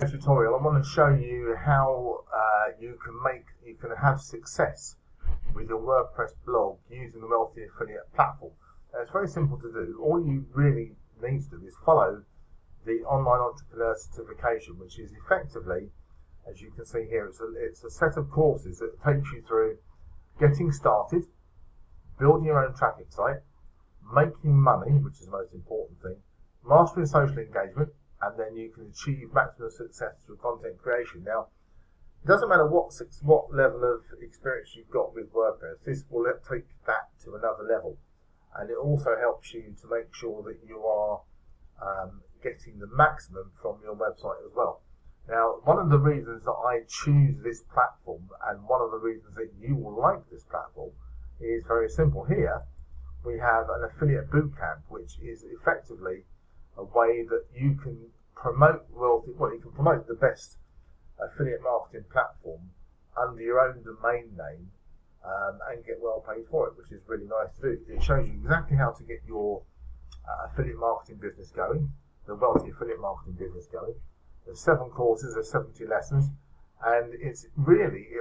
Tutorial, I want to show you how you can have success with your WordPress blog using the Wealthy Affiliate platform. Now, it's very simple to do. All you really need to do is follow the Online Entrepreneur Certification, which is effectively, as you can see here, it's a set of courses that takes you through getting started, building your own traffic site, making money, which is the most important thing, mastering social engagement, and then you can achieve maximum success through content creation. Now, it doesn't matter what level of experience you've got with WordPress, this will take that to another level. And it also helps you to make sure that you are getting the maximum from your website as well. Now, one of the reasons that I choose this platform, and one of the reasons that you will like this platform, is very simple. Here, we have an affiliate bootcamp, which is effectively a way that you can promote you can promote the best affiliate marketing platform under your own domain name and get well paid for it, which is really nice to do. It shows you exactly how to get your affiliate marketing business going, the Wealthy Affiliate Marketing business going. There's 7 courses, there's 70 lessons, and it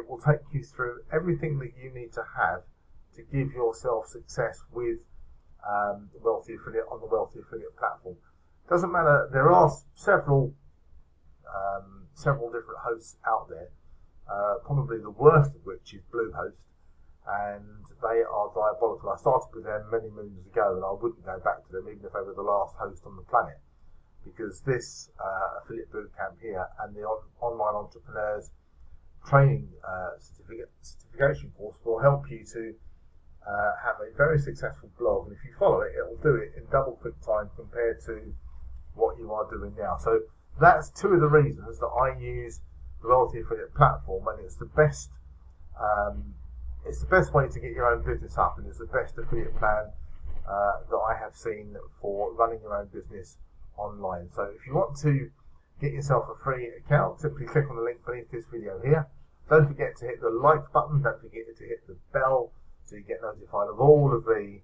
will take you through everything that you need to have to give yourself success with Wealthy Affiliate on the Wealthy Affiliate platform. Doesn't matter. There are several different hosts out there. Probably the worst of which is Bluehost, and they are diabolical. I started with them many moons ago, and I wouldn't go back to them even if they were the last host on the planet, because this affiliate bootcamp here and the online entrepreneurs training certification course will help you to have a very successful blog, and if you follow it, it will do it in double quick time compared to what you are doing now. So that's 2 of the reasons that I use the Wealthy Affiliate platform, and it's the best way to get your own business up, and it's the best affiliate plan that I have seen for running your own business online. So if you want to get yourself a free account, simply click on the link beneath this video here. Don't forget to hit the like button, don't forget to hit the bell so you get notified of all of the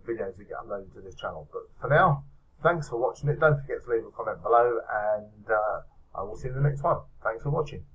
videos that get uploaded to this channel. But for now, thanks for watching it. Don't forget to leave a comment below, and I will see you in the next one. Thanks for watching.